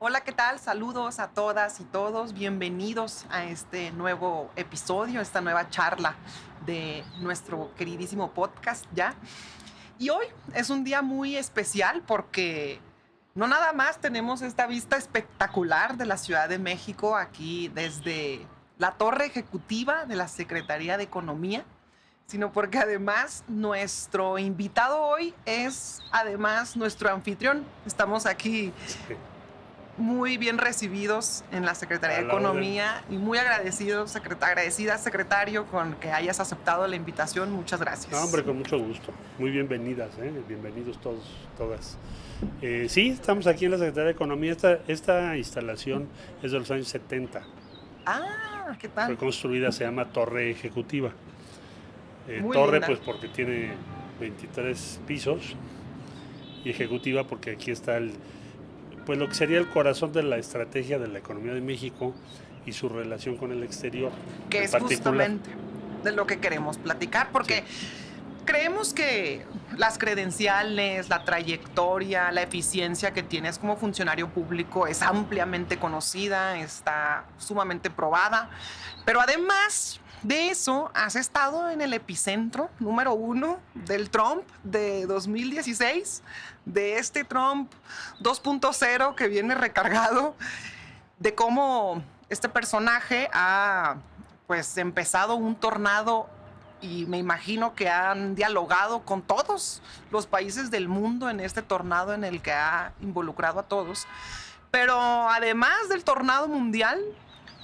Hola, ¿qué tal? Saludos a todas y todos. Bienvenidos a este nuevo episodio, esta nueva charla de nuestro queridísimo podcast ya. Y hoy es un día muy especial porque no nada más tenemos esta vista espectacular de la Ciudad de México aquí desde la torre ejecutiva de la Secretaría de Economía, sino porque además nuestro invitado hoy es además nuestro anfitrión. Estamos aquí Sí, muy bien recibidos en la Secretaría a de la orden. Economía y muy agradecidos, agradecida, secretario, con que hayas aceptado la invitación. Muchas No, gracias. hombre, con mucho gusto. Muy bienvenidas, bienvenidos todos, todas. Sí, estamos aquí en la Secretaría de Economía. Esta instalación es de los años 70. Ah, ¿qué Fue tal? construida, se llama Torre Ejecutiva. Muy Torre, linda. pues porque tiene 23 pisos, y ejecutiva porque aquí está pues lo que sería el corazón de la estrategia de la economía de México y su relación con el exterior Que en es particular. justamente de lo que queremos platicar, Sí, porque creemos que las credenciales, la trayectoria, la eficiencia que tienes como funcionario público es ampliamente conocida, está sumamente probada, pero además de eso, has estado en el epicentro número uno del Trump de 2016, de este Trump 2.0 que viene recargado, de cómo este personaje ha pues empezado un tornado y me imagino que han dialogado con todos los países del mundo en este tornado en el que ha involucrado a todos. Pero además del tornado mundial,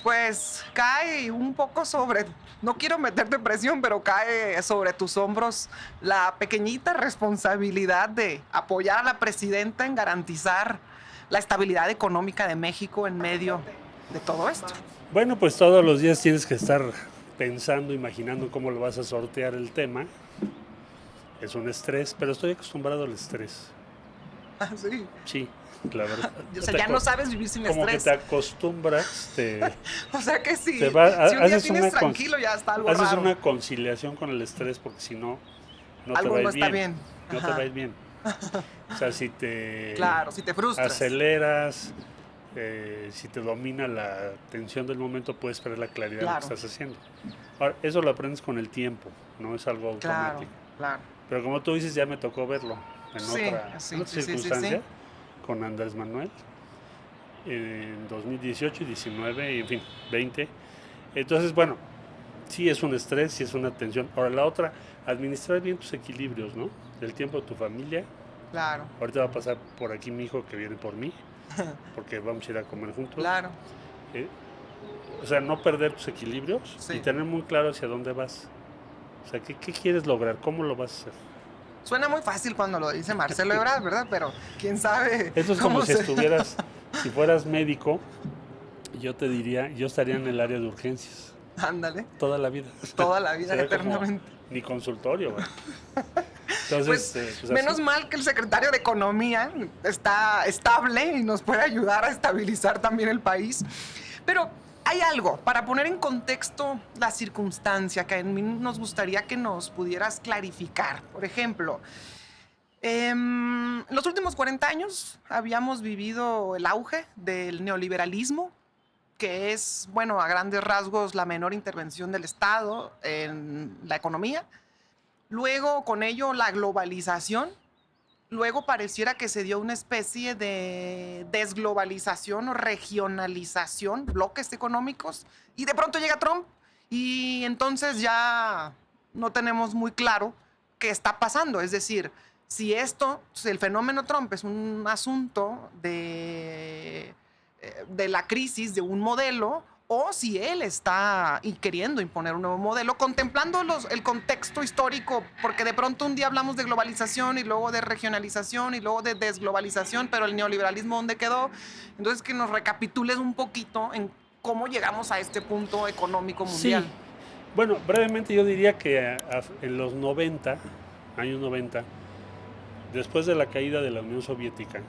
pues cae un poco sobre, no quiero meterte presión, pero cae sobre tus hombros la pequeñita responsabilidad de apoyar a la presidenta en garantizar la estabilidad económica de México en medio de todo esto. bueno, pues todos los días tienes que estar pensando, imaginando cómo lo vas a sortear el tema. Es un estrés, pero estoy acostumbrado al estrés. Ah, sí. Sí, la verdad. O sea, ya no sabes vivir sin Como que te estrés. acostumbras, O sea que te si, va, si un día haces tienes tranquilo ya está algo haces raro. una conciliación con el estrés porque si no, no te Algo va a no ir está bien. bien. No te va a Ajá. ir bien. O sea, si te Claro, si te frustras. aceleras, si te domina la tensión del momento, puedes perder la claridad de lo que Claro, estás haciendo. Ahora, eso lo aprendes con el tiempo, no es algo claro, automático. claro. Pero como tú dices, ya me tocó verlo Sí, en sí, otra sí, sí, sí, sí. circunstancia con Andrés Manuel en 2018 y 19 y en fin, 20. Entonces, bueno, sí es un estrés, sí es una tensión. Ahora, la otra, administrar bien tus equilibrios, ¿no? El tiempo de tu familia. Claro, Ahorita va a pasar por aquí mi hijo que viene por mí, porque vamos a ir a comer juntos. claro, Eh, o sea, no perder tus equilibrios y sí. tener muy claro hacia dónde vas. O sea, ¿qué quieres lograr? ¿Cómo lo vas a hacer? Suena muy fácil cuando lo dice Marcelo Ebrard, ¿verdad? Pero quién sabe Eso es como cómo si se... estuvieras, si fueras médico, yo te diría, yo estaría en el área de urgencias Ándale, toda la vida. toda la vida, Sería como eternamente. mi consultorio, ¿verdad? Entonces, Pues pues menos así. mal que el secretario de Economía está estable y nos puede ayudar a estabilizar también el país. Pero hay algo, para poner en contexto la circunstancia que a mí nos gustaría que nos pudieras clarificar. Por ejemplo, en los últimos 40 años habíamos vivido el auge del neoliberalismo, que es, bueno, a grandes rasgos la menor intervención del Estado en la economía. Luego, con ello, la globalización. Luego pareciera que se dio una especie de desglobalización o regionalización, bloques económicos, y de pronto llega Trump y entonces ya no tenemos muy claro qué está pasando. Es decir, si esto, si el fenómeno Trump es un asunto de la crisis de un modelo, o si él está queriendo imponer un nuevo modelo, contemplando el contexto histórico, porque de pronto un día hablamos de globalización y luego de regionalización y luego de desglobalización, pero el neoliberalismo ¿dónde quedó? Entonces que nos recapitules un poquito en cómo llegamos a este punto económico Sí, mundial. bueno, brevemente yo diría que en los 90, años 90, después de la caída de la Unión Soviética,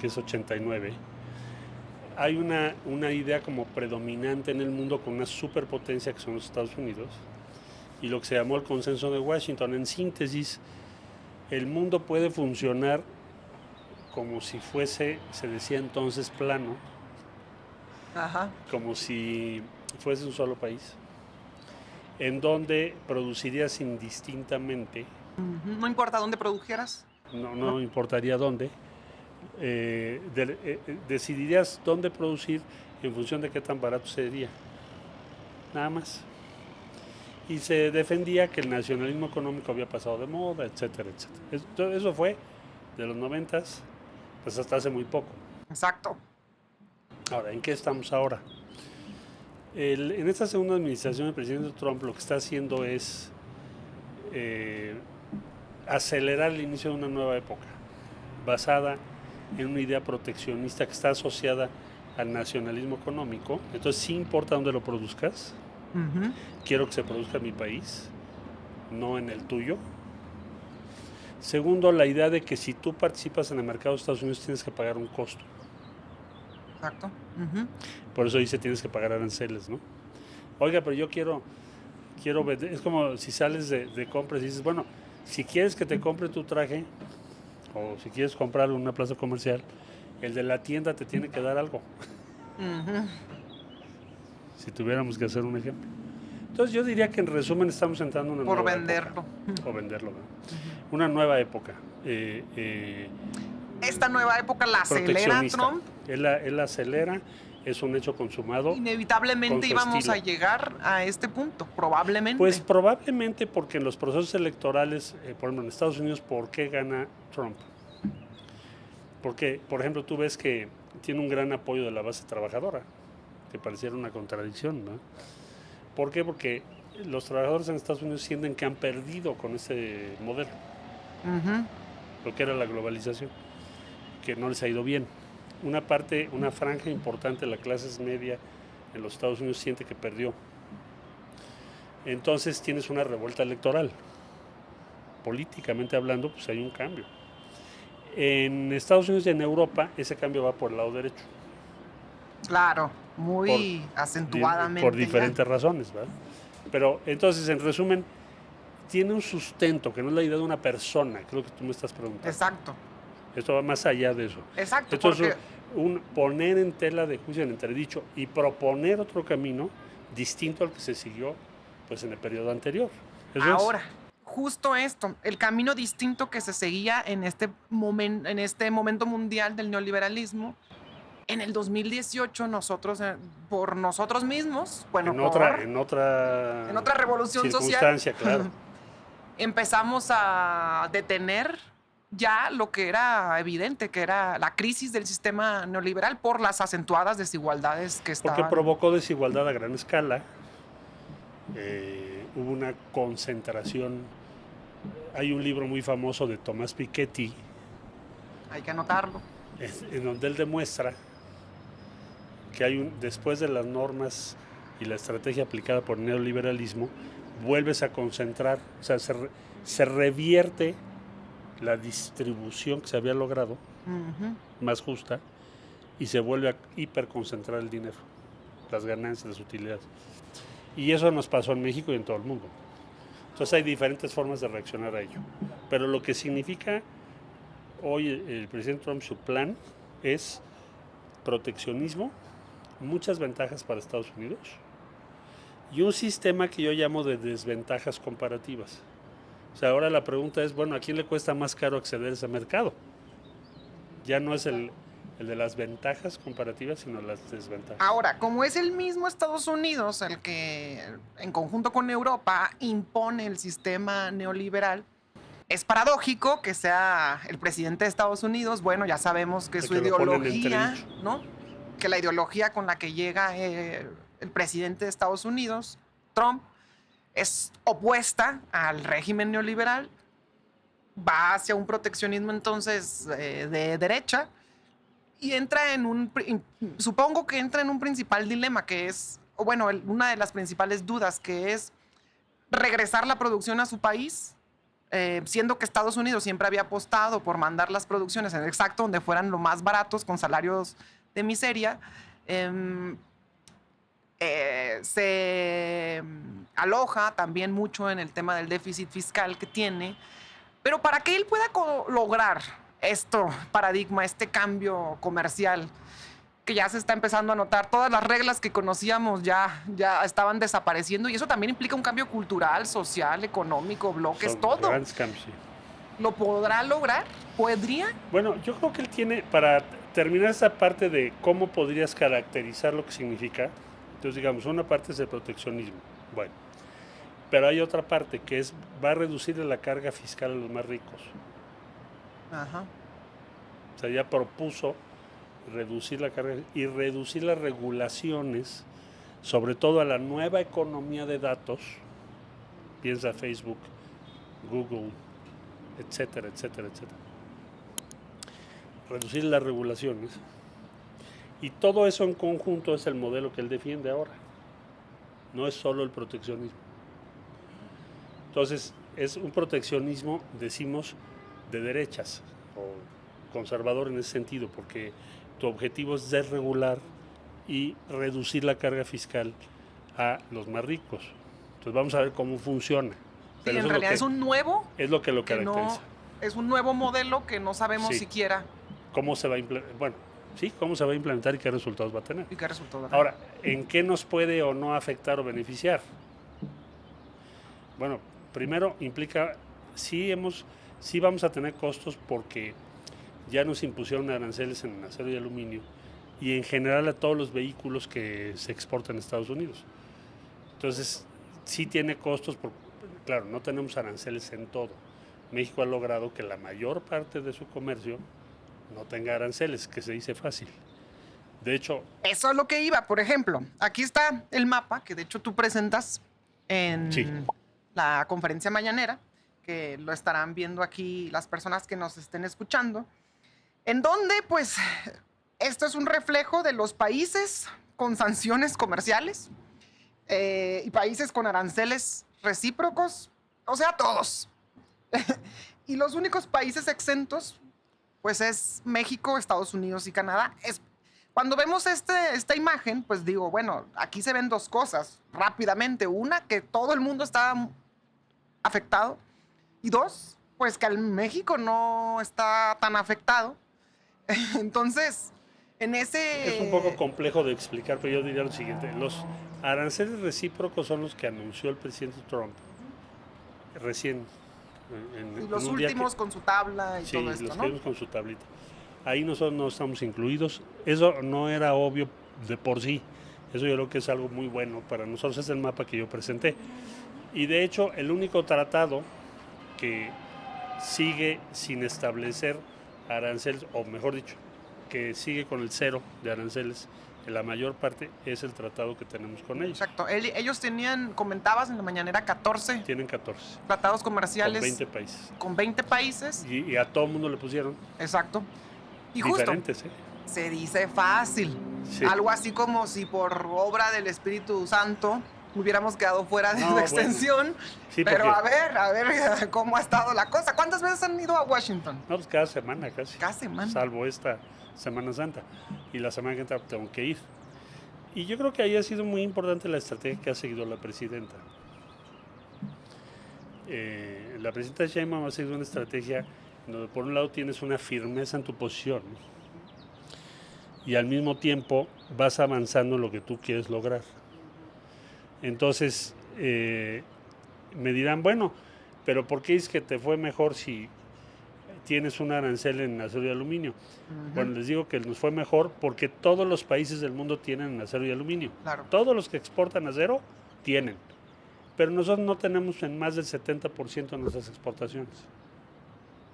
que es 89, hay una idea como predominante en el mundo con una superpotencia que son los Estados Unidos y lo que se llamó el consenso de Washington. En síntesis, el mundo puede funcionar como si fuese, se decía entonces, plano, Ajá. como si fuese un solo país, en donde producirías indistintamente, No importa dónde produjeras. no importaría dónde, decidirías dónde producir en función de qué tan barato sería, nada más. Y se defendía que el nacionalismo económico había pasado de moda, etcétera, etcétera. Eso fue de los 90, pues hasta hace muy poco. Exacto. Ahora, ¿en qué estamos ahora? En esta segunda administración del presidente Trump lo que está haciendo es acelerar el inicio de una nueva época, basada en una idea proteccionista que está asociada al nacionalismo económico. Entonces, sí importa dónde lo produzcas. Quiero que se produzca en mi país, no en el tuyo. Segundo, la idea de que si tú participas en el mercado de Estados Unidos tienes que pagar un costo. Exacto. Por eso dice tienes que pagar aranceles, ¿no? Oiga, pero yo quiero vender. Es como si sales de compras y dices, bueno, si quieres que te compre tu traje o si quieres comprarlo en una plaza comercial, el de la tienda te tiene que dar algo. Si tuviéramos que hacer un ejemplo. Entonces yo diría que en resumen estamos entrando en una Por nueva venderlo. época. O venderlo, ¿no? Una nueva época. Esta nueva época la acelera Proteccionista. Trump. Él acelera, es un hecho consumado. con Inevitablemente su íbamos estilo. a llegar a este punto, probablemente. Pues probablemente porque en los procesos electorales, por ejemplo en Estados Unidos, ¿por qué gana Trump? Porque, por ejemplo, tú ves que tiene un gran apoyo de la base trabajadora, que pareciera una contradicción, ¿no? ¿Por qué? Porque los trabajadores en Estados Unidos sienten que han perdido con ese modelo, lo que era la globalización, que no les ha ido bien. Una franja importante de la clase media en los Estados Unidos siente que perdió. Entonces tienes una revuelta electoral. Políticamente hablando, pues hay un cambio. En Estados Unidos y en Europa, ese cambio va por el lado derecho. Claro, muy acentuadamente. Por diferentes razones, ¿verdad? Pero entonces, en resumen, tiene un sustento, que no es la idea de una persona, que es lo que tú me estás preguntando. Exacto. Esto va más allá de eso. Exacto. Entonces, poner en tela de juicio en entredicho y proponer otro camino distinto al que se siguió pues, en el periodo anterior. Ahora, justo esto, el camino distinto que se seguía en este momento mundial del neoliberalismo, en el 2018 nosotros, por nosotros mismos, bueno, en otra revolución circunstancia, social, claro. empezamos a detener ya lo que era evidente, que era la crisis del sistema neoliberal por las acentuadas desigualdades que estaban. Porque provocó desigualdad a gran escala. Hubo una concentración. Hay un libro muy famoso de Tomás Piketty. Hay que anotarlo. En donde él demuestra que después de las normas y la estrategia aplicada por el neoliberalismo, vuelves a concentrar, o sea, se revierte la distribución que se había logrado, más justa, y se vuelve a hiperconcentrar el dinero, las ganancias, las utilidades. Y eso nos pasó en México y en todo el mundo. Entonces hay diferentes formas de reaccionar a ello. Pero lo que significa hoy el presidente Trump, su plan, es proteccionismo, muchas ventajas para Estados Unidos y un sistema que yo llamo de desventajas comparativas. O sea, ahora la pregunta es, bueno, ¿a quién le cuesta más caro acceder a ese mercado? Ya no es el de las ventajas comparativas, sino las desventajas. Ahora, como es el mismo Estados Unidos el que, en conjunto con Europa, impone el sistema neoliberal, es paradójico que sea el presidente de Estados Unidos, bueno, ya sabemos que su ideología, ¿no? Que la ideología con la que llega el presidente de Estados Unidos, Trump, es opuesta al régimen neoliberal, va hacia un proteccionismo entonces de derecha y supongo que entra en un principal dilema que es, bueno, una de las principales dudas que es regresar la producción a su país, siendo que Estados Unidos siempre había apostado por mandar las producciones en exacto donde fueran lo más baratos con salarios de miseria. Se aloja también mucho en el tema del déficit fiscal que tiene, pero para que él pueda lograr paradigma, este cambio comercial que ya se está empezando a notar? Todas las reglas que conocíamos ya estaban desapareciendo, y eso también implica un cambio cultural, social, económico, bloques, Son todo. grandes cambios, sí. ¿Lo podrá lograr? ¿Podría? Bueno, yo creo que él tiene, para terminar esa parte de cómo podrías caracterizar lo que significa, entonces digamos, una parte es el proteccionismo, bueno, pero hay otra parte que va a reducir la carga fiscal a los más ricos. Ajá. O sea, ya propuso reducir la carga y reducir las regulaciones, sobre todo a la nueva economía de datos, piensa Facebook, Google, etcétera, etcétera, etcétera. Reducir las regulaciones. Y todo eso en conjunto es el modelo que él defiende ahora. No es solo el proteccionismo. Entonces, es un proteccionismo, decimos, de derechas, o conservador en ese sentido, porque tu objetivo es desregular y reducir la carga fiscal a los más ricos. Entonces, vamos a ver cómo funciona. Sí, en realidad es un nuevo... Es lo que lo que caracteriza. Es un nuevo modelo que no sabemos Sí. siquiera... ¿Cómo se va a implementar? Bueno, sí, cómo se va a implementar y qué resultados va a tener. ¿Y qué resultado? Ahora, ¿en qué nos puede o no afectar o beneficiar? Bueno, primero implica, sí vamos a tener costos porque ya nos impusieron aranceles en acero y aluminio y en general a todos los vehículos que se exportan a Estados Unidos. Entonces, sí tiene costos, claro, no tenemos aranceles en todo. México ha logrado que la mayor parte de su comercio no tenga aranceles, que se dice fácil. De hecho... Eso es lo que iba, por ejemplo. Aquí está el mapa que de hecho tú presentas en Sí. la conferencia mañanera, que lo estarán viendo aquí las personas que nos estén escuchando, en donde pues esto es un reflejo de los países con sanciones comerciales y países con aranceles recíprocos, o sea, todos. Y los únicos países exentos pues es México, Estados Unidos y Canadá. Cuando vemos esta imagen, pues digo, bueno, aquí se ven dos cosas rápidamente. Una, que todo el mundo está afectado. Y dos, pues que México no está tan afectado. Entonces, en ese... Es un poco complejo de explicar, pero yo diría lo siguiente. Los aranceles recíprocos son los que anunció el presidente Trump recién. Y los últimos con su tabla y todo esto, los ¿no? últimos con su tablita. Ahí nosotros no estamos incluidos. Eso no era obvio de por sí. Eso yo creo que es algo muy bueno para nosotros. Es el mapa que yo presenté. Y de hecho, el único tratado que sigue sin establecer aranceles, o mejor dicho, que sigue con el cero de aranceles, en la mayor parte es el tratado que tenemos con ellos. Exacto. Ellos tenían, comentabas en la mañanera, 14 Tienen 14. tratados comerciales. Con 20 países. Con 20 países. Y a todo el mundo le pusieron. Exacto. Y justo, diferentes, se dice fácil. Sí. Algo así como si por obra del Espíritu Santo hubiéramos quedado fuera de No, su bueno. extensión. Sí, pero porque- a ver cómo ha estado la cosa. ¿Cuántas veces han ido a Washington? No, pues cada semana casi. Cada semana. Salvo esta Semana Santa. Y la semana que entra tengo que ir. Y yo creo que ahí ha sido muy importante la estrategia que ha seguido la presidenta. La presidenta Sheinbaum ha seguido una estrategia donde por un lado tienes una firmeza en tu posición y al mismo tiempo vas avanzando en lo que tú quieres lograr. Entonces, me dirán, bueno, pero ¿por qué es que te fue mejor si tienes un arancel en acero y aluminio? Ujú. Bueno, les digo que nos fue mejor porque todos los países del mundo tienen acero y aluminio. Claro. Todos los que exportan acero tienen. Pero nosotros no tenemos en más del 70% de nuestras exportaciones.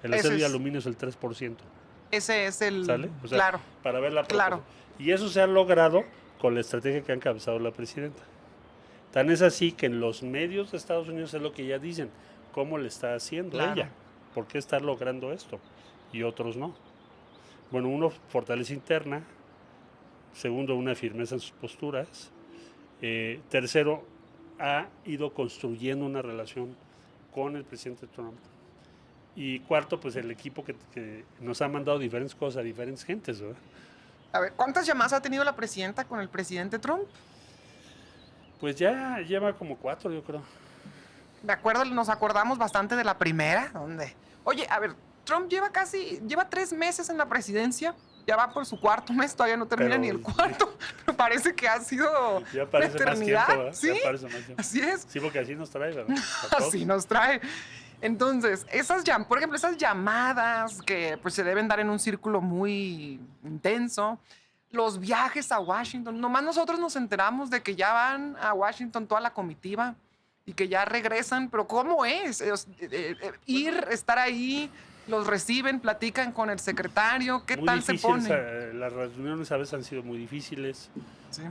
El Ese acero y es- aluminio es el 3%. Ese es el... ¿Sale? O sea, claro. para ver la Claro. proporción. Y eso se ha logrado con la estrategia que ha encabezado la presidenta. Tan es así que en los medios de Estados Unidos es lo que ya dicen, cómo le está haciendo Claro. ella, por qué está logrando esto y otros no. Bueno, uno, fortaleza interna, segundo, una firmeza en sus posturas, tercero, ha ido construyendo una relación con el presidente Trump. Y cuarto, pues el equipo que nos ha mandado diferentes cosas a diferentes gentes, ¿verdad? A ver, ¿cuántas llamadas ha tenido la presidenta con el presidente Trump? Pues ya lleva como 4, yo creo. De acuerdo, nos acordamos bastante de la primera, donde... Oye, a ver, Trump lleva 3 meses en la presidencia. Ya va por su 4º mes, todavía no termina Pero ni el 4º. Pero parece que ha sido Ya una parece más eternidad. tiempo, ¿verdad? ¿Sí? Ya parece más tiempo. Así es. Sí, porque así nos trae, ¿verdad? A todos. Así nos trae. Entonces, por ejemplo, esas llamadas que pues, se deben dar en un círculo muy intenso, los viajes a Washington, nomás nosotros nos enteramos de que ya van a Washington toda la comitiva y que ya regresan, pero ¿cómo es? Ir, estar ahí, los reciben, platican con el secretario, ¿qué Muy tal se difícil, pone? las reuniones a veces han sido muy difíciles. Sí.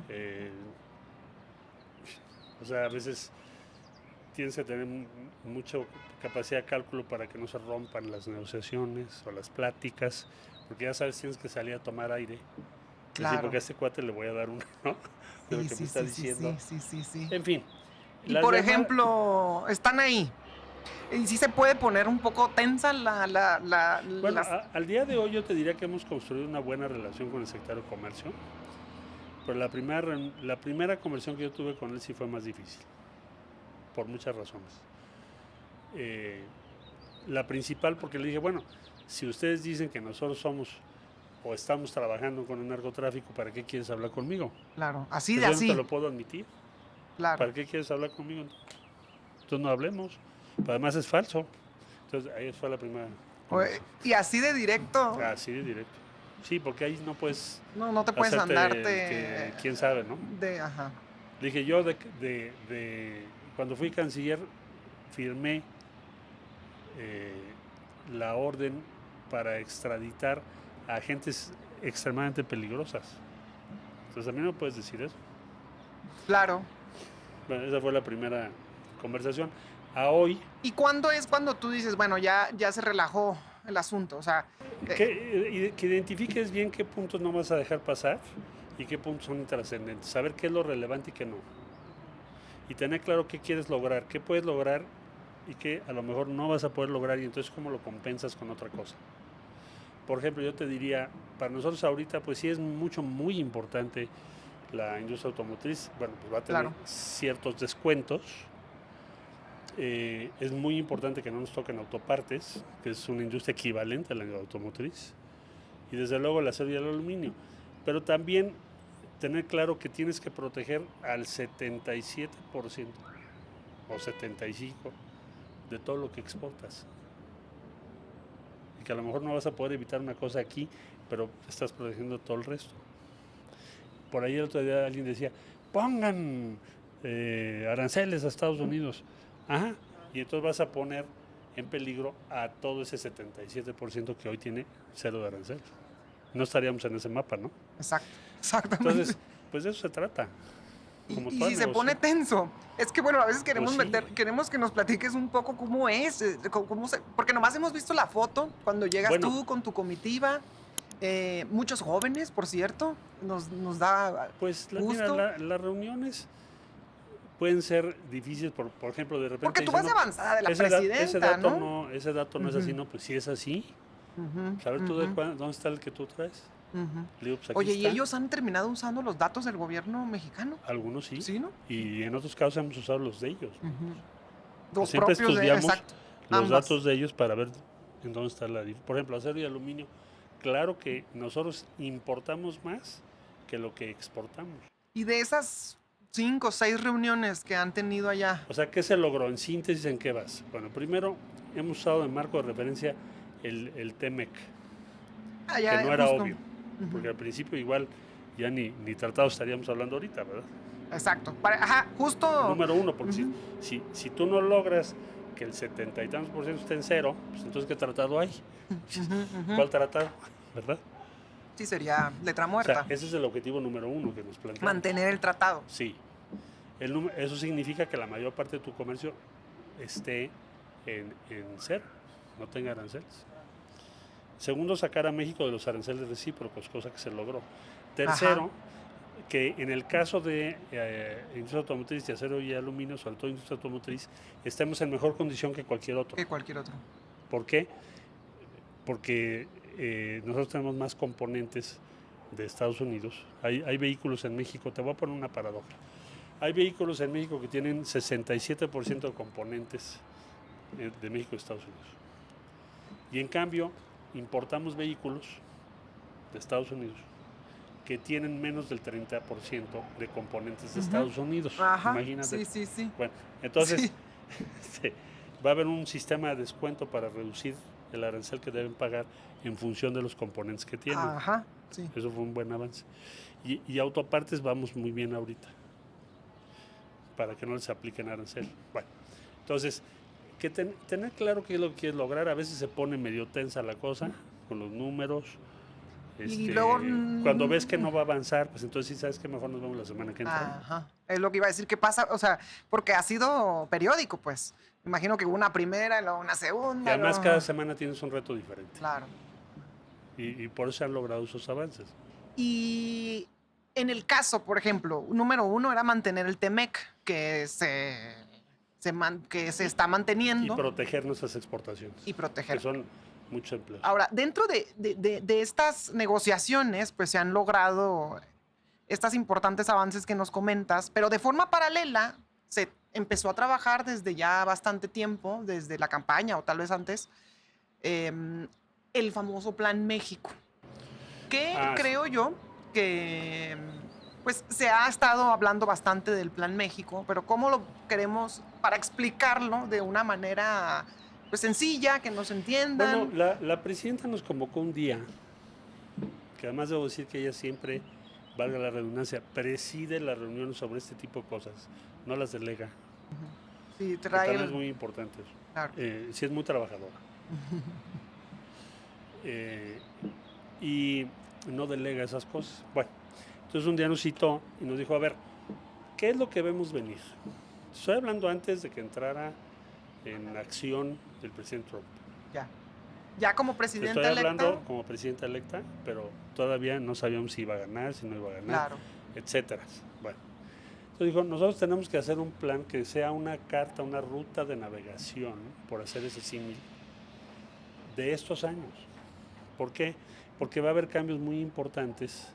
O sea, a veces tienes que tener mucha capacidad de cálculo para que no se rompan las negociaciones o las pláticas, porque ya sabes, tienes que salir a tomar aire. Claro. Decir, porque a este cuate le voy a dar uno, ¿no? De lo que me está diciendo. Sí. En fin. Y por ejemplo, están ahí. Y sí se puede poner un poco tensa Bueno, al día de hoy yo te diría que hemos construido una buena relación con el secretario de Comercio, pero la primera conversión que yo tuve con él sí fue más difícil, por muchas razones. La principal porque le dije, bueno, si ustedes dicen que nosotros somos o estamos trabajando con el narcotráfico, ¿para qué quieres hablar conmigo? Claro, así Pues de yo así. no te lo puedo admitir. Claro. ¿Para qué quieres hablar conmigo? Entonces no hablemos. Pero además es falso. Entonces ahí fue la primera. Y así de directo. Así de directo. Sí, porque ahí no puedes. No te puedes andarte. Quién sabe, ¿no? Ajá. Le dije, yo cuando fui canciller firmé la orden para extraditar a agentes extremadamente peligrosas. Entonces a mí no puedes decir eso. Claro. Bueno, esa fue la primera conversación. A hoy. ¿Y cuándo es cuando tú dices, bueno, ya se relajó el asunto? O sea, que identifiques bien qué puntos no vas a dejar pasar y qué puntos son intrascendentes. Saber qué es lo relevante y qué no. Y tener claro qué quieres lograr, qué puedes lograr y qué a lo mejor no vas a poder lograr y entonces cómo lo compensas con otra cosa. Por ejemplo, yo te diría, para nosotros ahorita pues sí es muy importante la industria automotriz. Bueno, pues va a tener ciertos descuentos. Es muy importante que no nos toquen autopartes, que es una industria equivalente a la automotriz, y desde luego el acero y el aluminio, pero también tener claro que tienes que proteger al 77% o 75% de todo lo que exportas, y que a lo mejor no vas a poder evitar una cosa aquí, pero estás protegiendo todo el resto. Por ahí el otro día alguien decía, pongan aranceles a Estados Unidos. Ajá, y entonces vas a poner en peligro a todo ese 77% que hoy tiene cero de arancel. No estaríamos en ese mapa, ¿no? Exactamente. Entonces, pues de eso se trata. Como y si se pone tenso, es que bueno, a veces queremos queremos que nos platiques un poco cómo es, porque nomás hemos visto la foto cuando llegas tú con tu comitiva. Muchos jóvenes, por cierto, nos da pues gusto. Mira, las reuniones pueden ser difíciles, por ejemplo, de repente... Porque tú vas de avanzada de la presidenta, ese dato no es así, ¿no? Pues si es así, ¿sabes tú dónde está el que tú traes? Digo, pues oye, ¿y ellos han terminado usando los datos del gobierno mexicano? Algunos sí. ¿Sí, no? Y en otros casos hemos usado los de ellos. Los siempre propios estudiamos los datos de ellos para ver en dónde está la diferencia. Por ejemplo, acero y aluminio. Claro que nosotros importamos más que lo que exportamos. Y de esas 5 o 6 reuniones que han tenido allá. O sea, ¿qué se logró? En síntesis, ¿en qué vas? Bueno, primero hemos usado de marco de referencia el TEMEC, que no era obvio, porque al principio igual ya ni tratados estaríamos hablando ahorita, ¿verdad? Exacto. Justo. Número uno, porque si tú no logras que el 70 y tantos % esté en cero, pues entonces ¿qué tratado hay? ¿Cuál tratado? ¿Verdad? Sí, sería letra muerta. O sea, ese es el objetivo número 1 que nos planteamos. Mantener el tratado. Sí. Eso significa que la mayor parte de tu comercio esté en cero, no tenga aranceles. Segundo, sacar a México de los aranceles recíprocos, cosa que se logró. Tercero, que en el caso de industria automotriz de acero y aluminio, sobre todo industria automotriz, estemos en mejor condición que cualquier otro. ¿Por qué? Porque nosotros tenemos más componentes de Estados Unidos. Hay vehículos en México, te voy a poner una paradoja. Hay vehículos en México que tienen 67% de componentes de México y Estados Unidos. Y en cambio, importamos vehículos de Estados Unidos que tienen menos del 30% de componentes de Estados Unidos. Ajá, Imagínate. sí. Bueno, entonces Sí. va a haber un sistema de descuento para reducir el arancel que deben pagar en función de los componentes que tienen. Ajá, sí. Eso fue un buen avance. Y autopartes vamos muy bien ahorita, para que no les apliquen arancel. Bueno, entonces, tener claro qué es lo que quieres lograr. A veces se pone medio tensa la cosa con los números. Y luego, cuando ves que no va a avanzar, pues entonces sí sabes que mejor nos vemos la semana que entra. Ajá. Es lo que iba a decir, ¿qué pasa? O sea, porque ha sido periódico, pues. Imagino que una primera, luego una segunda. Y además luego... cada semana tienes un reto diferente. Claro. Y por eso se han logrado esos avances. Y en el caso, por ejemplo, número uno era mantener el TEMEC, que se está manteniendo. Y proteger nuestras exportaciones. Y proteger. Que son muchos empleos. Ahora, dentro de estas negociaciones, pues se han logrado estos importantes avances que nos comentas, pero de forma paralela se empezó a trabajar desde ya bastante tiempo, desde la campaña o tal vez antes, el famoso Plan México, que creo yo que pues se ha estado hablando bastante del Plan México, pero cómo lo queremos para explicarlo de una manera pues sencilla, que nos entiendan. Bueno, la presidenta nos convocó un día, que además debo decir que ella siempre, valga la redundancia, preside las reuniones sobre este tipo de cosas, no las delega. Sí, También es muy importante eso. Claro. Sí es muy trabajadora. Y no delega esas cosas. Bueno, entonces un día nos citó y nos dijo, a ver, ¿qué es lo que vemos venir? Estoy hablando antes de que entrara en acción el presidente Trump. Ya como presidenta electa. Estoy electa. hablando como presidenta electa, pero todavía no sabíamos si iba a ganar, si no iba a ganar, Claro. etcétera. Bueno, entonces dijo, nosotros tenemos que hacer un plan que sea una carta, una ruta de navegación, por hacer ese símil, de estos años. ¿Por qué? Porque va a haber cambios muy importantes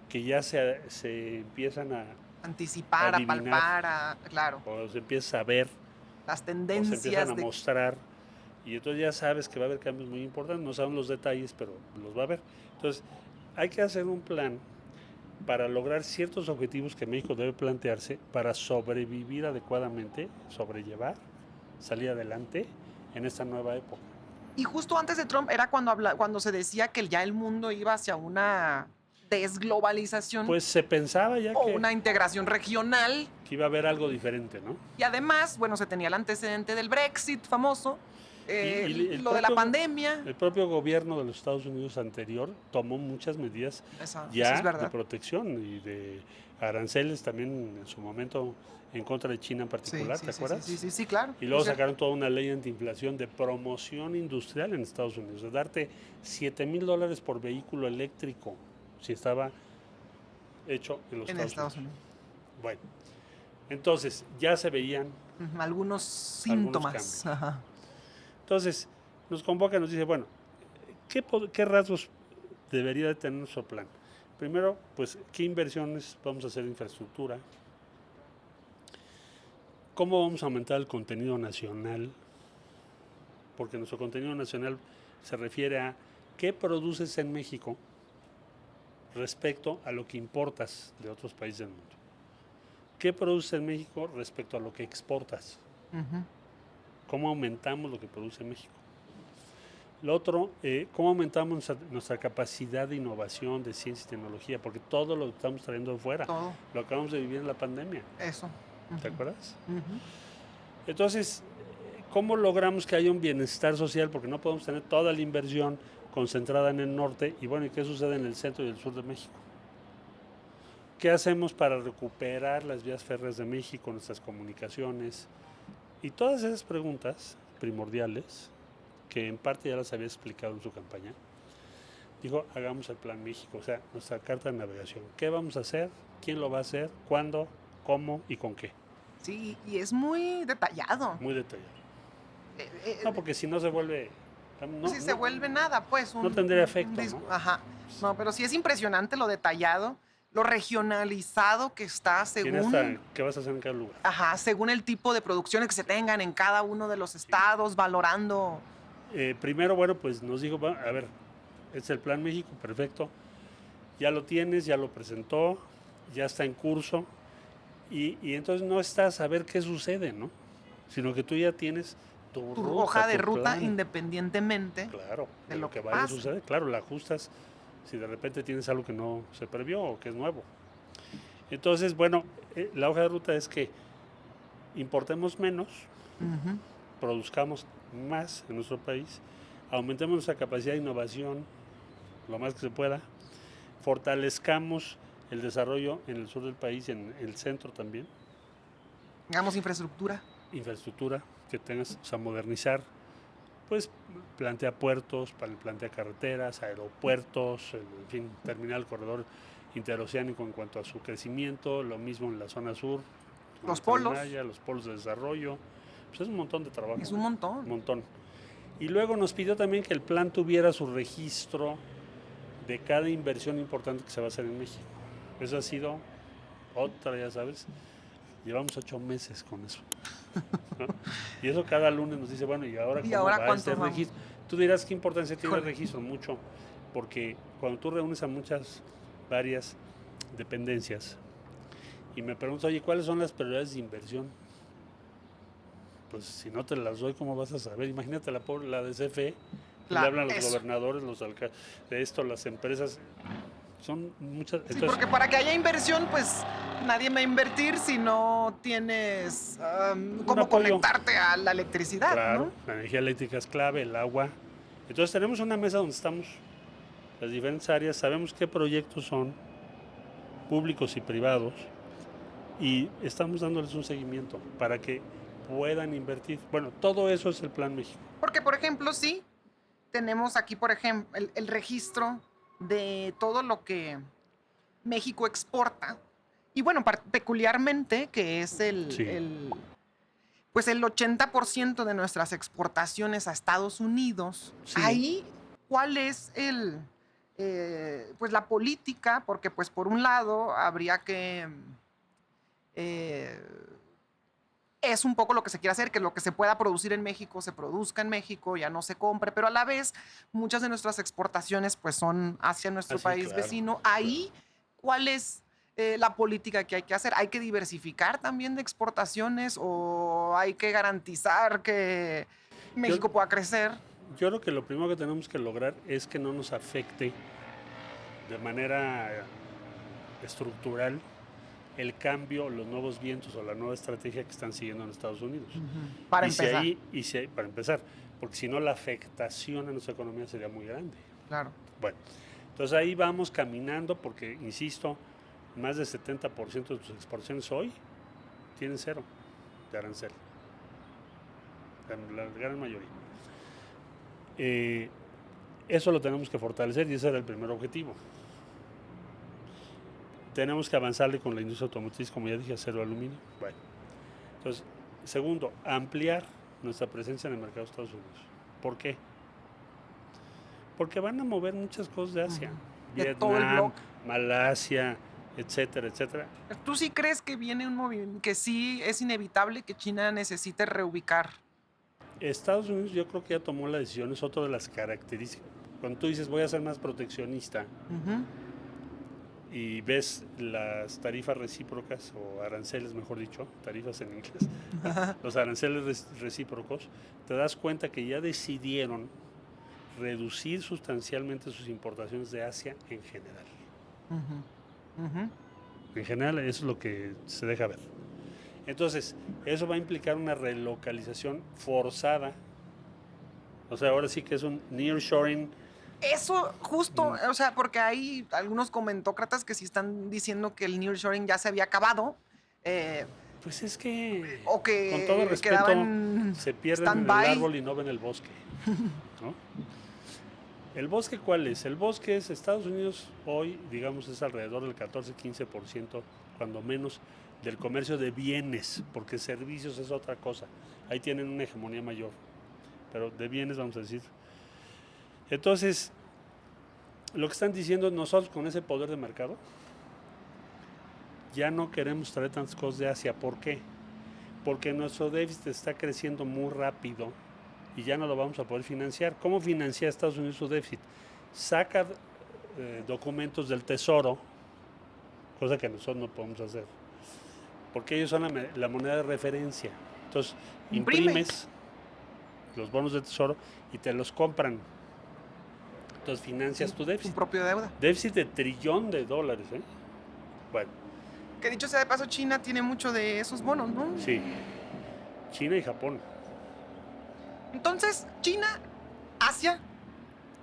que ya se empiezan a anticipar, a palpar, claro. O se empieza a ver. Las tendencias. O se empiezan a mostrar. Y entonces ya sabes que va a haber cambios muy importantes. No sabemos los detalles, pero los va a haber. Entonces, hay que hacer un plan para lograr ciertos objetivos que México debe plantearse para sobrevivir adecuadamente, sobrellevar, salir adelante en esta nueva época. Y justo antes de Trump era cuando se decía que ya el mundo iba hacia una desglobalización. Pues se pensaba ya que una integración regional. Que iba a haber algo diferente, ¿no? Y además, bueno, se tenía el antecedente del Brexit famoso, lo de la pandemia. El propio gobierno de los Estados Unidos anterior tomó muchas medidas de protección y de aranceles también en su momento en contra de China en particular, ¿te acuerdas? Sí, claro. Y luego sacaron toda una ley antiinflación de promoción industrial en Estados Unidos, de darte $7,000 por vehículo eléctrico si estaba hecho en los Estados Unidos. Bueno, entonces ya se veían algunos síntomas. Ajá. Entonces nos convoca y nos dice, bueno, ¿qué rasgos debería de tener nuestro plan? Primero, pues, ¿qué inversiones vamos a hacer en infraestructura? ¿Cómo vamos a aumentar el contenido nacional? Porque nuestro contenido nacional se refiere a qué produces en México respecto a lo que importas de otros países del mundo. ¿Qué produces en México respecto a lo que exportas? ¿Cómo aumentamos lo que produce México? Lo otro, ¿cómo aumentamos nuestra capacidad de innovación, de ciencia y tecnología? Porque todo lo estamos trayendo de fuera. Todo. Lo acabamos de vivir en la pandemia. Eso. ¿Te acuerdas? Entonces, ¿cómo logramos que haya un bienestar social? Porque no podemos tener toda la inversión concentrada en el norte. Y bueno, ¿y qué sucede en el centro y el sur de México? ¿Qué hacemos para recuperar las vías férreas de México, nuestras comunicaciones? Y todas esas preguntas primordiales, que en parte ya las había explicado en su campaña, dijo, hagamos el Plan México, o sea, nuestra carta de navegación. ¿Qué vamos a hacer? ¿Quién lo va a hacer? ¿Cuándo? ¿Cómo? ¿Y con qué? Sí, y es muy detallado. Muy detallado. No, porque si no se vuelve... se vuelve nada, pues. No tendría efecto, ¿no? Ajá. No, pero sí es impresionante lo detallado, lo regionalizado que está según... ¿Qué vas a hacer en cada lugar? Ajá, según el tipo de producciones que se tengan en cada uno de los estados, valorando Primero, bueno, pues nos dijo, a ver, es el Plan México, perfecto, ya lo tienes, ya lo presentó, ya está en curso, y entonces no estás a ver qué sucede, ¿no? Sino que tú ya tienes tu Tu ruta, hoja de tu ruta plan. independientemente Claro, de de lo lo que que vaya a pase. suceder. Claro, la ajustas si de repente tienes algo que no se previó o que es nuevo. Entonces, bueno, la hoja de ruta es que importemos menos, Ujú. produzcamos más en nuestro país, aumentemos nuestra capacidad de innovación lo más que se pueda, fortalezcamos el desarrollo en el sur del país y en el centro también, Digamos, infraestructura. infraestructura que tengas, o sea, modernizar, pues plantea puertos, plantea carreteras, aeropuertos, en fin, terminar el corredor interoceánico en cuanto a su crecimiento, lo mismo en la zona sur, con Los el Tren polos. Maya, los polos de desarrollo, pues es un montón de trabajo, Es un un montón. montón. Y luego nos pidió también que el plan tuviera su registro de cada inversión importante que se va a hacer en México. Eso ha sido otra, ya sabes, llevamos 8 meses con eso, ¿no? Y eso cada lunes nos dice, bueno, ¿y ahora ¿Y cómo ahora va este cuántos vamos? registro? Tú dirás, ¿qué importancia tiene el Híjole. registro? Mucho, porque cuando tú reúnes a muchas, varias dependencias y me preguntas, oye, ¿cuáles son las prioridades de inversión? Pues si no te las doy, ¿cómo vas a saber? Imagínate la de CFE, le hablan los Eso. gobernadores, los alcaldes, de esto, las empresas, son muchas. Sí, Entonces, porque para que haya inversión, pues nadie va a invertir si no tienes un cómo apoyo, conectarte a la electricidad, claro, ¿no? la energía eléctrica es clave, el agua. Entonces tenemos una mesa donde estamos las diferentes áreas, sabemos qué proyectos son públicos y privados y estamos dándoles un seguimiento para que puedan invertir. Bueno, todo eso es el Plan México. Porque, por ejemplo, sí, tenemos aquí, por ejemplo, el registro de todo lo que México exporta. Y bueno, peculiarmente, que es Sí, pues el 80% de nuestras exportaciones a Estados Unidos. sí, Ahí, ¿cuál es pues la política? Porque pues por un lado habría que eh, es un poco lo que se quiere hacer, que lo que se pueda producir en México se produzca en México, ya no se compre, pero a la vez muchas de nuestras exportaciones pues son hacia nuestro así, país claro, vecino. claro. Ahí, ¿cuál es la política que hay que hacer? ¿Hay que diversificar también de exportaciones o hay que garantizar que Yo, México pueda crecer? yo creo que lo primero que tenemos que lograr es que no nos afecte de manera estructural el cambio, los nuevos vientos o la nueva estrategia que están siguiendo en Estados Unidos. Para Y si empezar, ahí, para empezar, porque si no la afectación en nuestra economía sería muy grande. claro. Bueno, entonces ahí vamos caminando porque, insisto, más del 70% de tus exportaciones hoy tienen cero de arancel, la gran mayoría. Eso lo tenemos que fortalecer y ese era el primer objetivo. Tenemos que avanzarle con la industria automotriz, como ya dije, acero, aluminio. Bueno, entonces, segundo, ampliar nuestra presencia en el mercado de Estados Unidos. ¿Por qué? Porque van a mover muchas cosas de Asia, De todo el Vietnam, bloque. Malasia, etcétera, etcétera. ¿Tú sí crees que viene un movimiento, que sí es inevitable que China necesite reubicar? Estados Unidos yo creo que ya tomó la decisión, es otra de las características. Cuando tú dices voy a ser más proteccionista y ves las tarifas recíprocas o aranceles, mejor dicho, tarifas en inglés, los aranceles recíprocos, te das cuenta que ya decidieron reducir sustancialmente sus importaciones de Asia en general. En general eso es lo que se deja ver. Entonces, eso va a implicar una relocalización forzada. O sea, ahora sí que es un nearshoring. Eso justo, o sea, porque hay algunos comentócratas que sí están diciendo que el nearshoring ya se había acabado, Pues es que, o con todo que respeto, quedaba en se pierden en el stand-by. árbol y no ven el bosque, ¿no? ¿El bosque cuál es? El bosque es Estados Unidos hoy, digamos, es alrededor del 14-15%, cuando menos, del comercio de bienes, porque servicios es otra cosa. Ahí tienen una hegemonía mayor, pero de bienes vamos a decir. Entonces, lo que están diciendo nosotros con ese poder de mercado, ya no queremos traer tantas cosas de Asia. ¿Por qué? Porque nuestro déficit está creciendo muy rápido y ya no lo vamos a poder financiar. ¿Cómo financia Estados Unidos su déficit? Saca documentos del Tesoro, cosa que nosotros no podemos hacer, porque ellos son la moneda de referencia. Entonces, imprimes los bonos del Tesoro y te los compran. Entonces, financias tu déficit. Tu propio deuda. Déficit de $1 trillón, ¿eh? Bueno. Que dicho sea de paso, China tiene mucho de esos bonos, ¿no? Sí. China y Japón. Entonces, China, Asia,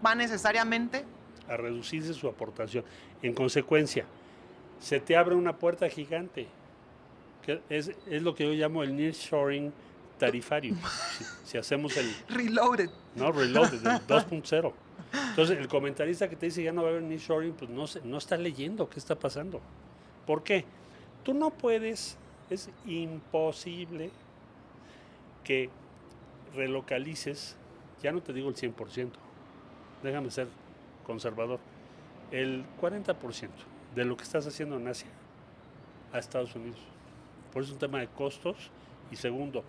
va necesariamente a reducirse su aportación. En consecuencia, se te abre una puerta gigante, que es lo que yo llamo el nearshoring tarifario. Si hacemos el... Reloaded. No, Reloaded, el 2.0. Entonces, el comentarista que te dice ya no va a haber nearshoring, pues no está leyendo qué está pasando. ¿Por qué? Tú no puedes, es imposible que relocalices, ya no te digo el 100%, déjame ser conservador, el 40% de lo que estás haciendo en Asia a Estados Unidos. Por eso es un tema de costos y segundo,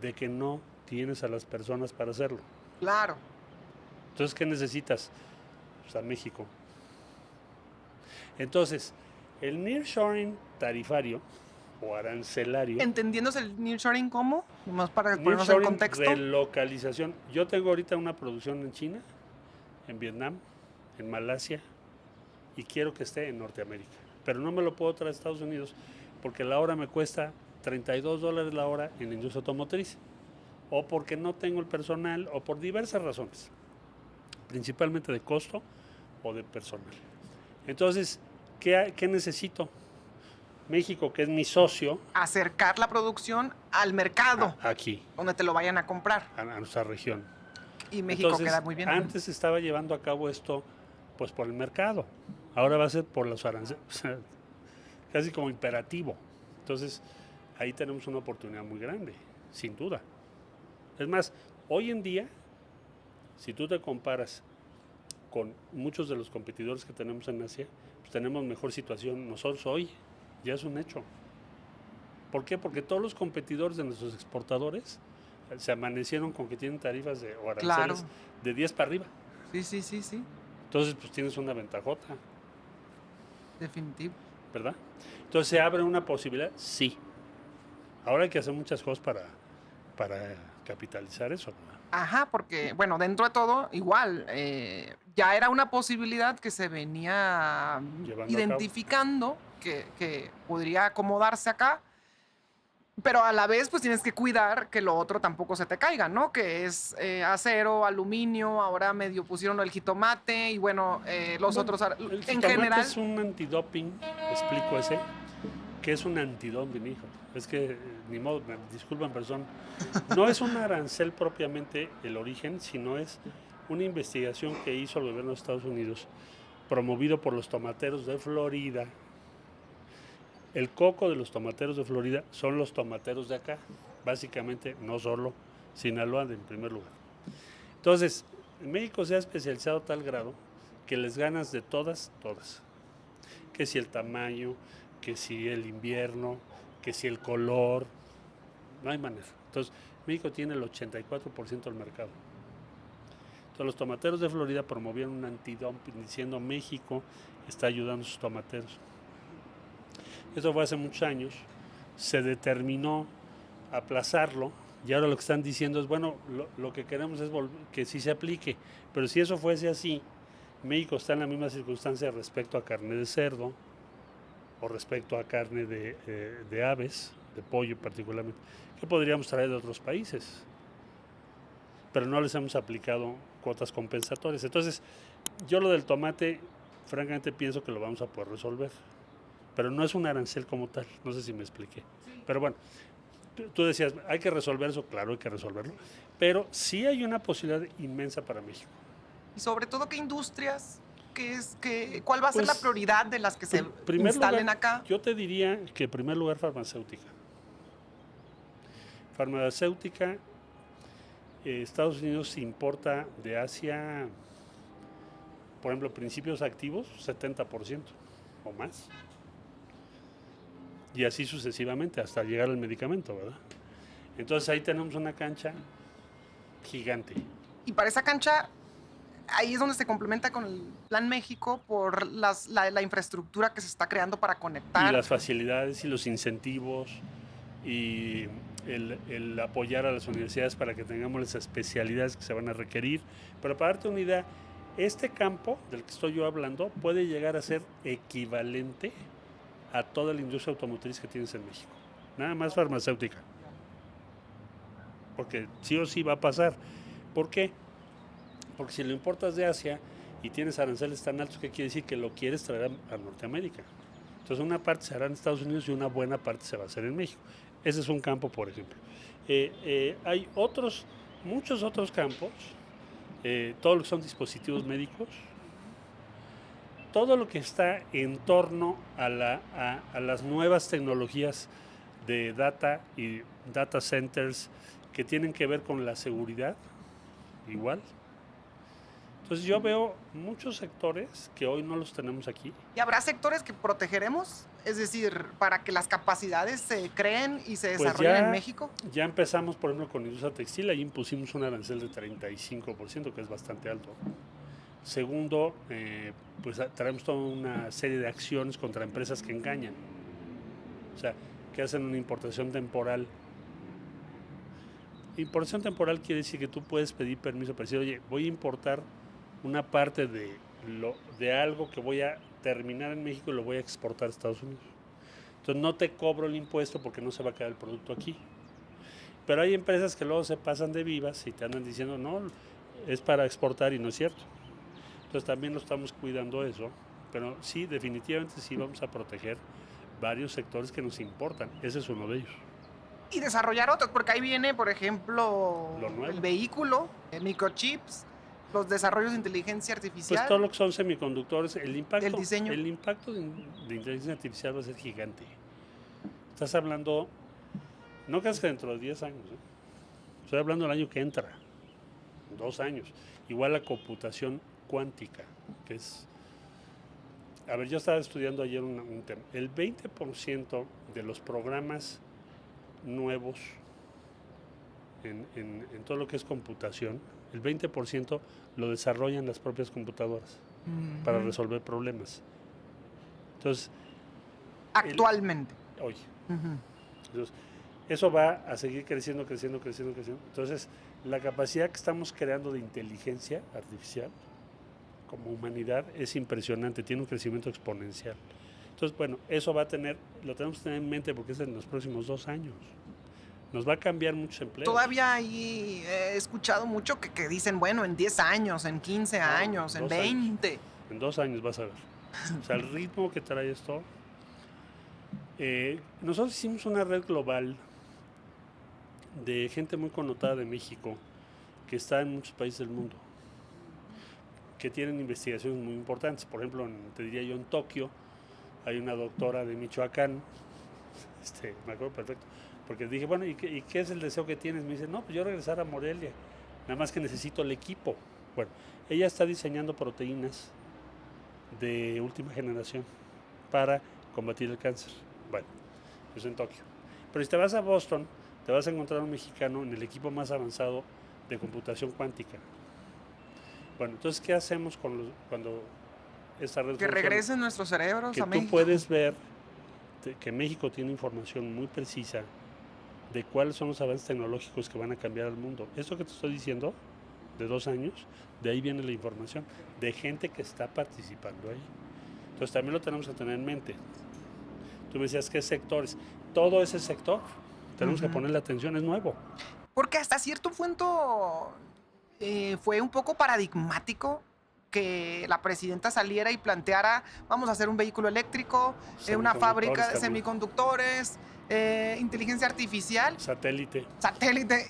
de que no tienes a las personas para hacerlo. Claro. Entonces, ¿qué necesitas? Pues a México. Entonces, el nearshoring tarifario o arancelario. ¿Entendiéndose el nearshoring cómo? Más para ponernos en contexto. Relocalización. Yo tengo ahorita una producción en China, en Vietnam, en Malasia, y quiero que esté en Norteamérica. Pero no me lo puedo traer a Estados Unidos porque la hora me cuesta $32 la hora en la industria automotriz. O porque no tengo el personal, o por diversas razones. Principalmente de costo o de personal. Entonces, ¿qué necesito? México, que es mi socio. Acercar la producción al mercado. Aquí. Donde te lo vayan a comprar. A nuestra región. Y México entonces, queda muy bien. Antes se estaba llevando a cabo esto pues por el mercado. Ahora va a ser por los aranceles. O sea, casi como imperativo. Entonces, ahí tenemos una oportunidad muy grande, sin duda. Es más, hoy en día, si tú te comparas con muchos de los competidores que tenemos en Asia, pues tenemos mejor situación nosotros hoy. Ya es un hecho. ¿Por qué? Porque todos los competidores de nuestros exportadores se amanecieron con que tienen tarifas o aranceles de 10 para arriba. Sí. Entonces, pues tienes una ventajota. Definitivo. ¿Verdad? Entonces, ¿se abre una posibilidad? Sí. Ahora hay que hacer muchas cosas para capitalizar eso, ¿verdad? Ajá, porque, bueno, dentro de todo, igual, ya era una posibilidad que se venía identificando que podría acomodarse acá, pero a la vez, pues tienes que cuidar que lo otro tampoco se te caiga, ¿no? Que es acero, aluminio, ahora medio pusieron el jitomate y bueno, otros. En general. Es un antidoping, explico ese, que es un antidoping, hijo. Es que, ni modo, disculpen, perdón. No es un arancel propiamente el origen, sino es una investigación que hizo el gobierno de Estados Unidos, promovido por los tomateros de Florida. El coco de los tomateros de Florida son los tomateros de acá, básicamente, no solo Sinaloa en primer lugar. Entonces, en México se ha especializado a tal grado que les ganas de todas. Que si el tamaño, que si el invierno, que si el color, no hay manera. Entonces, México tiene el 84% del mercado. Entonces, los tomateros de Florida promovieron un antidumping diciendo México está ayudando a sus tomateros. Eso fue hace muchos años, se determinó aplazarlo y ahora lo que están diciendo es, bueno, lo que queremos es que sí se aplique, pero si eso fuese así, México está en la misma circunstancia respecto a carne de cerdo o respecto a carne de aves, de pollo particularmente, que podríamos traer de otros países, pero no les hemos aplicado cuotas compensatorias. Entonces, yo lo del tomate, francamente pienso que lo vamos a poder resolver. Pero no es un arancel como tal, no sé si me expliqué. Sí. Pero bueno, tú decías, ¿hay que resolver eso? Claro, hay que resolverlo. Pero sí hay una posibilidad inmensa para México. Y sobre todo, ¿qué industrias? ¿Cuál va a ser la prioridad de las que se instalen acá? Yo te diría que en primer lugar farmacéutica. Farmacéutica, Estados Unidos importa de Asia, por ejemplo, principios activos, 70% o más. Y así sucesivamente hasta llegar al medicamento, ¿verdad? Entonces ahí tenemos una cancha gigante. Y para esa cancha, ahí es donde se complementa con el Plan México por la infraestructura que se está creando para Y conectar. las facilidades y los incentivos y el apoyar a las universidades para que tengamos las especialidades que se van a requerir. Pero para darte una idea, este campo del que estoy yo hablando puede llegar a ser equivalente a toda la industria automotriz que tienes en México. Nada más farmacéutica. Porque sí o sí va a pasar. ¿Por qué? Porque si lo importas de Asia y tienes aranceles tan altos, ¿qué quiere decir? Que lo quieres traer a Norteamérica. Entonces una parte se hará en Estados Unidos y una buena parte se va a hacer en México. Ese es un campo, por ejemplo. Hay muchos otros campos, todo lo que son dispositivos médicos, todo lo que está en torno a las nuevas tecnologías de data y data centers que tienen que ver con la seguridad, igual. Entonces yo veo muchos sectores que hoy no los tenemos aquí. ¿Y habrá sectores que protegeremos? Es decir, para que las capacidades se creen y se desarrollen en México. Ya empezamos, por ejemplo, con la industria textil. Ahí impusimos un arancel de 35%, que es bastante alto. Segundo, pues traemos toda una serie de acciones contra empresas que engañan. O sea, que hacen una importación temporal. Importación temporal quiere decir que tú puedes pedir permiso para decir, oye, voy a importar una parte de algo que voy a terminar en México y lo voy a exportar a Estados Unidos. Entonces no te cobro el impuesto porque no se va a quedar el producto aquí. Pero hay empresas que luego se pasan de vivas y te andan diciendo, no, es para exportar y no es cierto. Entonces también lo estamos cuidando eso, pero sí, definitivamente sí vamos a proteger varios sectores que nos importan. Ese es uno de ellos. Y desarrollar otros, porque ahí viene, por ejemplo, el vehículo, microchips, los desarrollos de inteligencia artificial. Pues todo lo que son semiconductores, el impacto de inteligencia artificial va a ser gigante. Estás hablando, no creas que dentro de 10 años, estoy hablando del año que entra, 2 años. Igual la computación cuántica, que es... A ver, yo estaba estudiando ayer un tema. El 20% de los programas nuevos en todo lo que es computación, el 20% lo desarrollan las propias computadoras para resolver problemas. Entonces, actualmente. Hoy. Entonces, eso va a seguir creciendo. Entonces, la capacidad que estamos creando de inteligencia artificial como humanidad es impresionante, tiene un crecimiento exponencial. Entonces, bueno, eso lo tenemos que tener en mente porque es en los próximos 2 años. Nos va a cambiar muchos empleos. Todavía ahí he escuchado mucho que dicen, bueno, en 10 años, en 15 años, en 20. Años. En 2 años vas a ver. O sea, el ritmo que trae esto. Nosotros hicimos una red global de gente muy connotada de México que está en muchos países del mundo, que tienen investigaciones muy importantes. Por ejemplo, te diría yo, en Tokio hay una doctora de Michoacán, me acuerdo perfecto, porque dije, bueno, ¿y qué es el deseo que tienes? Me dice, no, pues yo regresar a Morelia, nada más que necesito el equipo. Bueno, ella está diseñando proteínas de última generación para combatir el cáncer. Bueno, eso en Tokio. Pero si te vas a Boston, te vas a encontrar un mexicano en el equipo más avanzado de computación cuántica. Bueno, entonces, ¿qué hacemos cuando esta red que regresen nuestros cerebros a México? Tú puedes ver que México tiene información muy precisa de cuáles son los avances tecnológicos que van a cambiar al mundo. Esto que te estoy diciendo, de 2 años, de ahí viene la información, de gente que está participando ahí. Entonces también lo tenemos que tener en mente. Tú me decías, ¿qué sectores? Todo ese sector, tenemos que ponerle atención, es nuevo. Porque hasta cierto punto fue un poco paradigmático que la presidenta saliera y planteara, vamos a hacer un vehículo eléctrico, una fábrica de semiconductores, inteligencia artificial, satélite,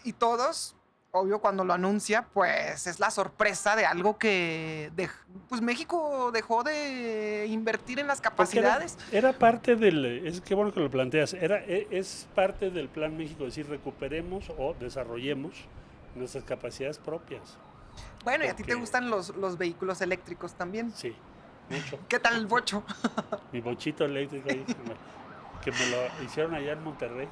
y todos, obvio, cuando lo anuncia, pues es la sorpresa de algo que pues México dejó de invertir en las capacidades. Era parte qué bueno que lo planteas, es parte del Plan México, decir, recuperemos o desarrollemos nuestras capacidades propias. Bueno, ¿y a ti te gustan los vehículos eléctricos también? Sí, mucho. ¿Qué tal el bocho? Mi bochito eléctrico ahí, que me lo hicieron allá en Monterrey.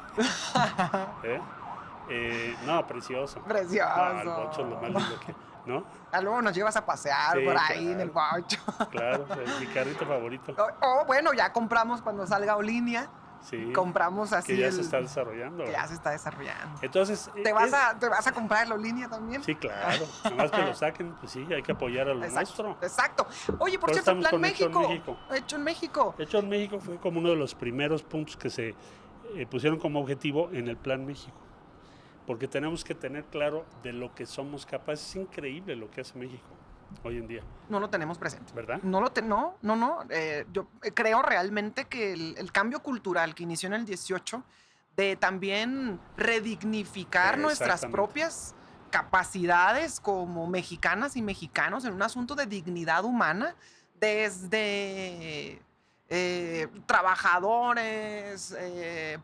No, precioso. Precioso. No, el bocho es lo más lindo que, ¿no? Luego nos llevas a pasear Sí, por ahí claro. en el bocho. Claro, es mi carrito favorito. O bueno, ya compramos cuando salga Olinia. Sí. Compramos así Que ya se está desarrollando. que ya se está desarrollando. Entonces, ¿Te vas a comprar el Olinia también? sí, claro. Nomás que lo saquen, pues sí, hay que apoyar a lo nuestro. Exacto. Oye, por Por eso cierto, estamos Plan con Hecho en México. México. Hecho en México. Hecho en México fue como uno de los primeros puntos que se pusieron como objetivo en el Plan México. Porque tenemos que tener claro de lo que somos capaces. Es increíble lo que hace México hoy en día, No lo tenemos presente. ¿verdad? No. Yo creo realmente que el cambio cultural que inició en el 18 de también redignificar nuestras Exactamente. propias capacidades como mexicanas y mexicanos en un asunto de dignidad humana, desde trabajadores,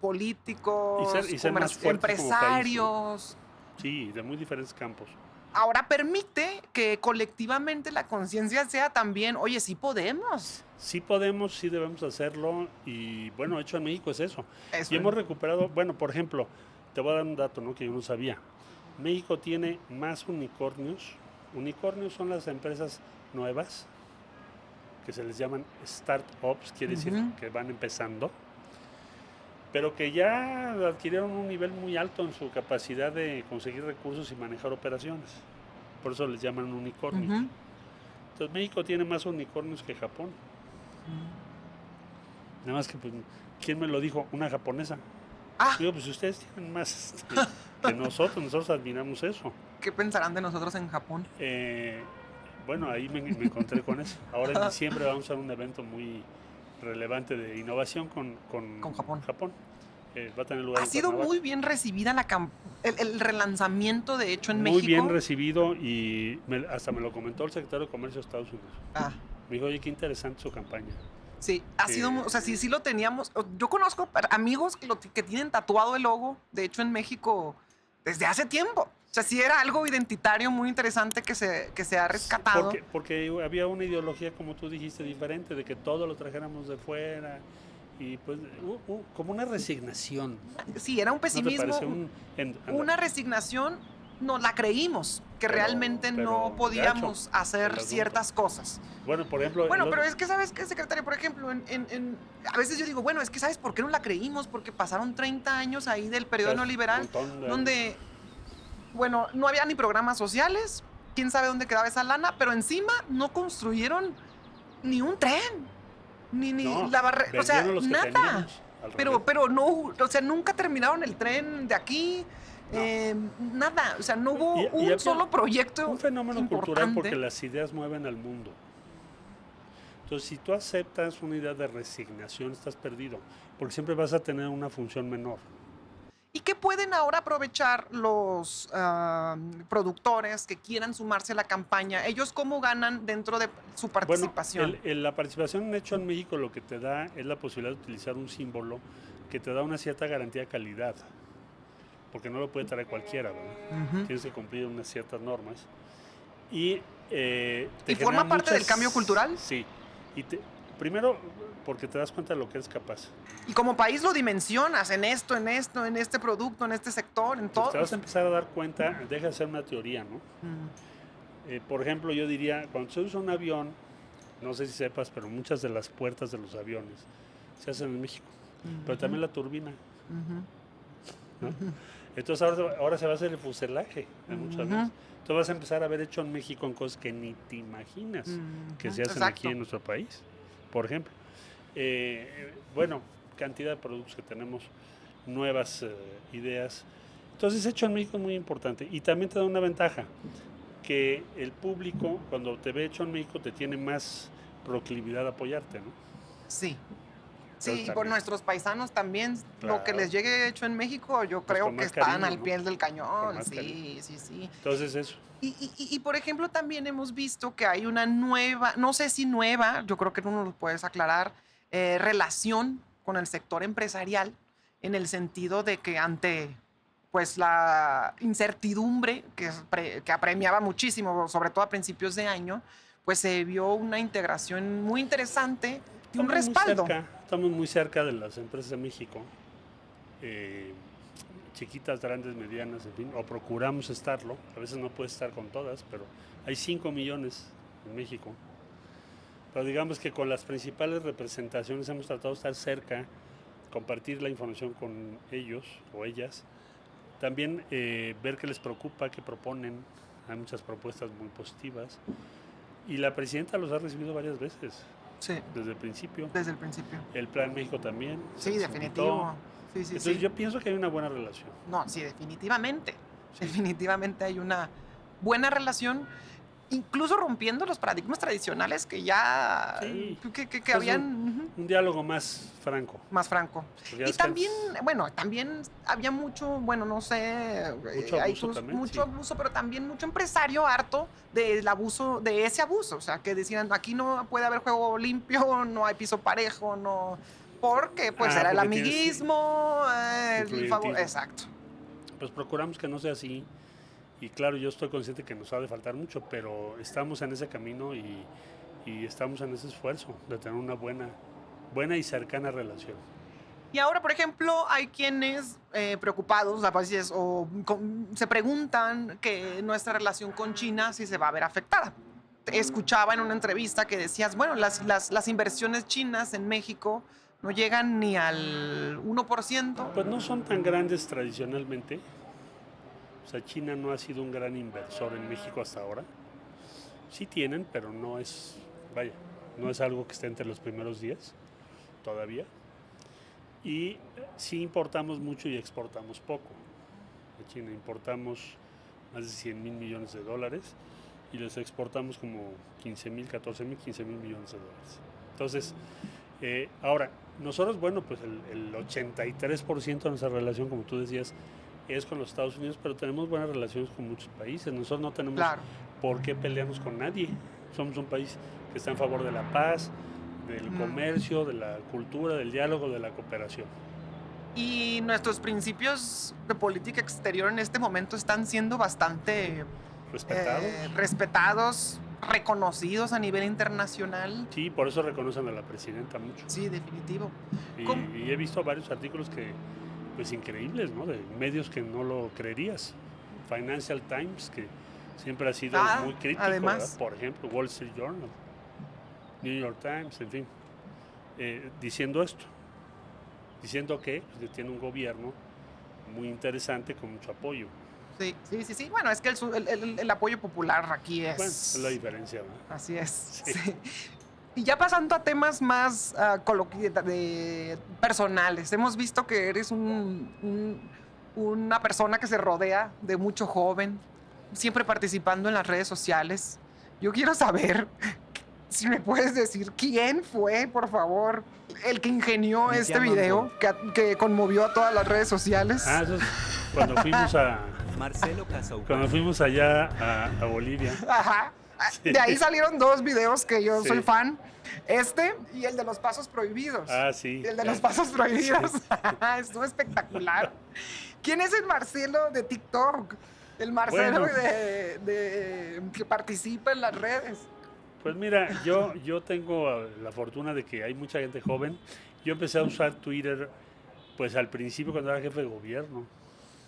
políticos, Y ser más fuertes como país, empresarios. Sí, de muy diferentes campos. Ahora permite que colectivamente la conciencia sea también, oye, sí podemos. Sí podemos, sí debemos hacerlo y bueno, Hecho en México es eso. Eso Y es. hemos recuperado, bueno, por ejemplo, te voy a dar un dato, ¿no?, que yo no sabía. México tiene más unicornios. Unicornios son las empresas nuevas, que se les llaman startups, quiere decir Ujú. que van empezando, pero que ya adquirieron un nivel muy alto en su capacidad de conseguir recursos y manejar operaciones. Por eso les llaman unicornios. Ujú. Entonces México tiene más unicornios que Japón. Nada más que, pues, ¿quién me lo dijo? Una japonesa. Ah, Digo, pues ustedes tienen más que nosotros admiramos eso. ¿qué pensarán de nosotros en Japón? Bueno, ahí me encontré con eso. Ahora en diciembre vamos a un evento muy relevante de innovación con Con Japón. Va a tener lugar Ha en sido Cuernavaca. muy bien recibida el relanzamiento de Hecho en Muy México. bien recibido y hasta me lo comentó el secretario de Comercio de Estados Unidos. Ah, Me dijo, oye, qué interesante su campaña. sí, ha sido, o sea, sí lo teníamos. Yo conozco amigos que tienen tatuado el logo de Hecho en México desde hace tiempo. O sea, sí era algo identitario muy interesante que se ha rescatado. Porque había una ideología, como tú dijiste, diferente, de que todo lo trajéramos de fuera. Y pues como una resignación. Sí, era un ¿No te pesimismo, parece una resignación. No la creímos, que realmente no pero podíamos gacho, hacer el asunto. ciertas cosas. Bueno, por ejemplo... Bueno, pero es que, ¿sabes qué, secretario? Por ejemplo, a veces yo digo, bueno, es que, ¿sabes por qué no la creímos? Porque pasaron 30 años ahí del periodo neoliberal, donde, bueno, no había ni programas sociales, quién sabe dónde quedaba esa lana, pero encima no construyeron ni un tren, ni No, la barrera, o sea, vendieron los que nada. teníamos, al revés. Pero no, o sea, nunca terminaron el tren de aquí. No. Nada, o sea, no hubo Y un había solo proyecto un fenómeno importante. cultural porque las ideas mueven al mundo. Entonces, si tú aceptas una idea de resignación, estás perdido, porque siempre vas a tener una función menor. ¿Y qué pueden ahora aprovechar los productores que quieran sumarse a la campaña? ¿Ellos cómo ganan dentro de su participación? Bueno, la participación en Hecho en México lo que te da es la posibilidad de utilizar un símbolo que te da una cierta garantía de calidad, porque no lo puede traer cualquiera, ¿verdad? Ujú. Tienes que cumplir unas ciertas normas. Y, ¿Y forma parte del cambio cultural? Sí. Primero, porque te das cuenta de lo que eres capaz. Y como país lo dimensionas en esto, en este producto, en este sector, en todo. Te vas a empezar a dar cuenta, deja de ser una teoría, ¿no? Por ejemplo, yo diría, cuando se usa un avión, no sé si sepas, pero muchas de las puertas de los aviones se hacen en México, pero también la turbina, ¿no? Entonces ahora se va a hacer el fuselaje de muchos aviones. Entonces vas a empezar a ver Hecho en México en cosas que ni te imaginas que se hacen aquí en nuestro país, por ejemplo. Bueno, cantidad de productos que tenemos, nuevas ideas. Entonces Hecho en México es muy importante y también te da una ventaja, que el público cuando te ve Hecho en México te tiene más proclividad a apoyarte, ¿no? Sí. Entonces, Sí, y por también. nuestros paisanos también, Claro. lo que les llegue Hecho en México, yo Pues creo con que más están cariño, al ¿no? pie del Con cañón. más Sí, cariño. sí. Entonces eso. Y, por ejemplo, también hemos visto que hay una nueva, no sé si nueva, yo creo que tú nos lo puedes aclarar, relación con el sector empresarial, en el sentido de que ante pues la incertidumbre que apremiaba muchísimo, sobre todo a principios de año, pues se vio una integración muy interesante y un respaldo. Estamos muy cerca de las empresas de México. chiquitas, grandes, medianas, en fin, o procuramos estarlo. A veces no puedes estar con todas, pero hay 5 millones en México. Pero digamos que con las principales representaciones hemos tratado de estar cerca, compartir la información con ellos o ellas. También ver qué les preocupa, qué proponen. Hay muchas propuestas muy positivas. Y la presidenta los ha recibido varias veces. Sí. Desde el principio. Desde el principio. El Plan México también. Sí, definitivo. Sí, Entonces yo pienso que hay una buena relación. No, sí, definitivamente. Sí. Definitivamente hay una buena relación, incluso rompiendo los paradigmas tradicionales que ya que habían un diálogo más franco. Más franco. Y también, también había mucho, no sé, mucho abuso, pero también mucho empresario harto del abuso, de ese abuso. O sea, que decían, aquí no puede haber juego limpio, no hay piso parejo, no. Porque pues era el amiguismo, el favor. Exacto. Pues procuramos que no sea así. Y claro, yo estoy consciente que nos ha de faltar mucho, pero estamos en ese camino y estamos en ese esfuerzo de tener una buena y cercana relación. Y ahora, por ejemplo, hay quienes preocupados a veces se preguntan que nuestra relación con China si se va a ver afectada. Escuchaba en una entrevista que decías, las inversiones chinas en México no llegan ni al 1%. Pues no son tan grandes tradicionalmente. O sea, China no ha sido un gran inversor en México hasta ahora. Sí tienen, pero no es algo que esté entre los primeros 10 todavía. Y sí importamos mucho y exportamos poco. De China importamos más de 100 mil millones de dólares y les exportamos como 14 mil, 15 mil millones de dólares. Entonces, ahora, nosotros, pues el 83% de nuestra relación, como tú decías, es con los Estados Unidos, pero tenemos buenas relaciones con muchos países. Nosotros no tenemos por qué pelearnos con nadie. Somos un país que está en favor de la paz, del comercio, de la cultura, del diálogo, de la cooperación. Y nuestros principios de política exterior en este momento están siendo bastante respetados, reconocidos a nivel internacional. Sí, por eso reconocen a la presidenta mucho. Sí, definitivo. Y he visto varios artículos pues increíbles, ¿no? De medios que no lo creerías. Financial Times, que siempre ha sido muy crítico, además, ¿verdad? Por ejemplo, Wall Street Journal, New York Times, en fin, diciendo esto, diciendo que tiene un gobierno muy interesante con mucho apoyo. Sí. Bueno, es que el apoyo popular aquí es... Bueno, es la diferencia, ¿verdad? Así es. Sí. Y ya pasando a temas más personales, hemos visto que eres una persona que se rodea de mucho joven, siempre participando en las redes sociales. Yo quiero saber si me puedes decir quién fue, por favor, el que ingenió este video que conmovió a todas las redes sociales. Eso es cuando fuimos Marcelo Casauca. Cuando fuimos allá a Bolivia. Ajá. Sí. De ahí salieron 2 videos que yo soy fan. Este y el de los pasos prohibidos. Sí. El de los pasos prohibidos. Estuvo espectacular. ¿Quién es el Marcelo de TikTok? El Marcelo que participa en las redes. Pues mira, yo tengo la fortuna de que hay mucha gente joven. Yo empecé a usar Twitter pues al principio cuando era jefe de gobierno.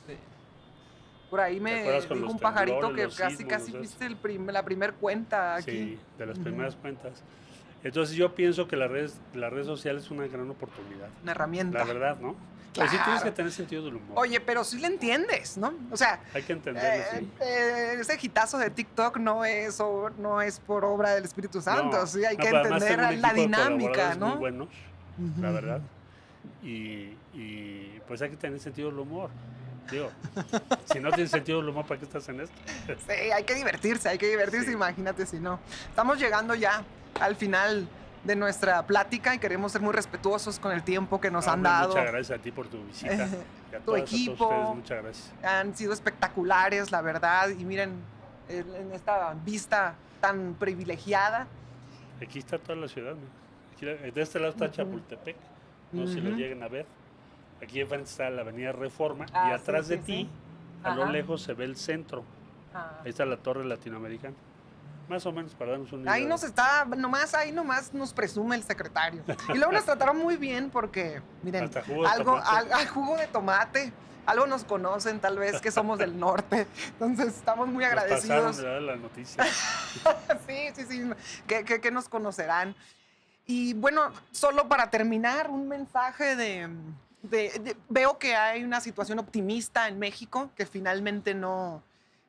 Sí. Por ahí me dijo un pajarito que casi viste la primer cuenta aquí. Sí, de las primeras cuentas. Entonces yo pienso que la red social es una gran oportunidad. Una herramienta. La verdad, ¿no? Claro. Pero sí tienes que tener sentido del humor. Oye, pero sí le entiendes, ¿no? O sea, hay que entenderlo, sí. Ese hitazo de TikTok no es por obra del Espíritu Santo, no, sí, hay que entender la dinámica, ¿no? Muy buenos, la verdad. Y pues hay que tener sentido del humor. Digo, si no tienes sentido del humor, ¿para qué estás en esto? Sí, hay que divertirse, sí. Imagínate si no. Estamos llegando ya al final de nuestra plática y queremos ser muy respetuosos con el tiempo que nos han dado. Muchas gracias a ti por tu visita. Y a tu equipo. A todos ustedes, muchas gracias. Han sido espectaculares, la verdad. Y miren, en esta vista tan privilegiada. Aquí está toda la ciudad, ¿no? Aquí, de este lado está Chapultepec, no sé si lo lleguen a ver. Aquí enfrente está la avenida Reforma y atrás de ti, a lo lejos, se ve el centro. Ahí está la Torre Latinoamericana. Más o menos, para darnos una idea. Ahí nomás nos presume el secretario. Y luego nos trataron muy bien porque, miren, al jugo de tomate, algo nos conocen, tal vez que somos del norte. Entonces estamos muy Nos agradecidos. pasaron de dar la noticia. Sí, que nos conocerán. Y bueno, solo para terminar, un mensaje veo que hay una situación optimista en México, que finalmente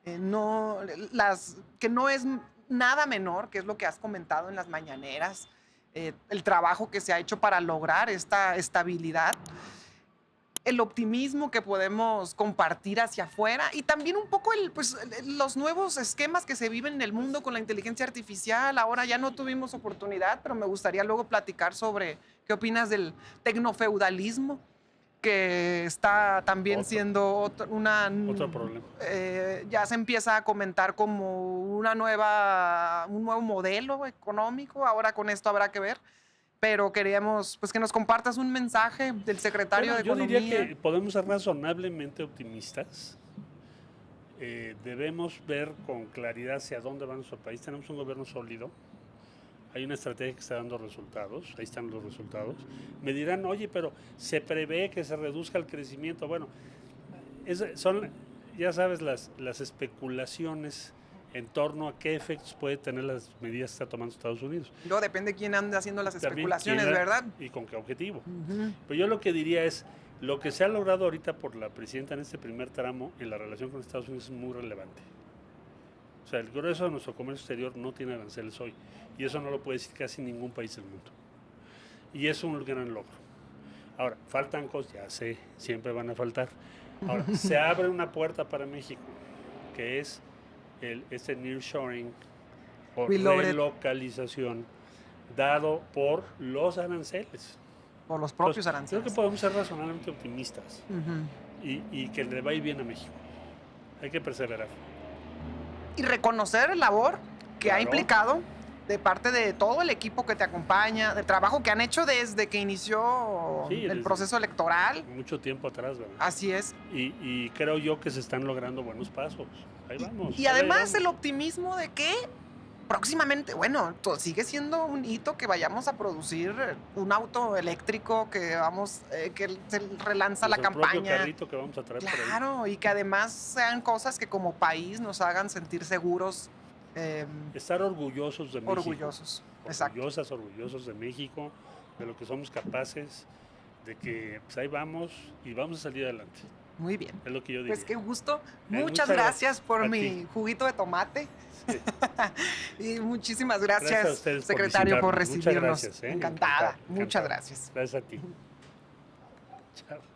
que no es nada menor, que es lo que has comentado en las mañaneras, el trabajo que se ha hecho para lograr esta estabilidad, el optimismo que podemos compartir hacia afuera y también un poco los nuevos esquemas que se viven en el mundo con la inteligencia artificial. Ahora ya no tuvimos oportunidad, pero me gustaría luego platicar sobre qué opinas del tecnofeudalismo, que está también siendo otro problema. Ya se empieza a comentar como un nuevo modelo económico. Ahora con esto habrá que ver. Pero queríamos pues, que nos compartas un mensaje del secretario de Economía. Yo diría que podemos ser razonablemente optimistas. Debemos ver con claridad hacia dónde va nuestro país. Tenemos un gobierno sólido. Hay una estrategia que está dando resultados. Ahí están los resultados. Me dirán, oye, pero se prevé que se reduzca el crecimiento. Bueno, son, ya sabes, las especulaciones en torno a qué efectos puede tener las medidas que está tomando Estados Unidos. Luego depende quién anda haciendo las También especulaciones, ¿verdad? Y con qué objetivo. Pero yo lo que diría es, lo que se ha logrado ahorita por la presidenta en este primer tramo en la relación con Estados Unidos es muy relevante. O sea, el grueso de nuestro comercio exterior no tiene aranceles hoy. Y eso no lo puede decir casi ningún país del mundo. Y es un gran logro. Ahora, faltan cosas, ya sé, siempre van a faltar. Ahora, se abre una puerta para México, que es este nearshoring o relocalización dado por los aranceles. Por los propios Entonces, aranceles. creo que podemos ser razonablemente optimistas y que le va a ir bien a México. Hay que perseverar. Y reconocer el labor que ha Claro. implicado de parte de todo el equipo que te acompaña, del trabajo que han hecho desde que inició Sí, el desde proceso electoral. Mucho tiempo atrás, ¿verdad? Así es. Y creo yo que se están logrando buenos pasos. Ahí vamos. Y además el optimismo de que próximamente, bueno, sigue siendo un hito que vayamos a producir un auto eléctrico, que que se relanza la El propio campaña. carrito que vamos a traer por ahí. Claro, y que además sean cosas que como país nos hagan sentir seguros. Estar orgullosos de México. Orgullosos, exacto. Orgullosos de México, de lo que somos capaces, de que pues, ahí vamos y vamos a salir adelante. Muy bien. Es lo que yo diría. Pues qué gusto. Muchas Muchas gracias por a mi ti. juguito de tomate. Sí. Y muchísimas Gracias a gracias, ustedes por secretario, por visitarnos. Muchas recibirnos. gracias, Encantada. encantado. Muchas gracias. Gracias a ti. Chao.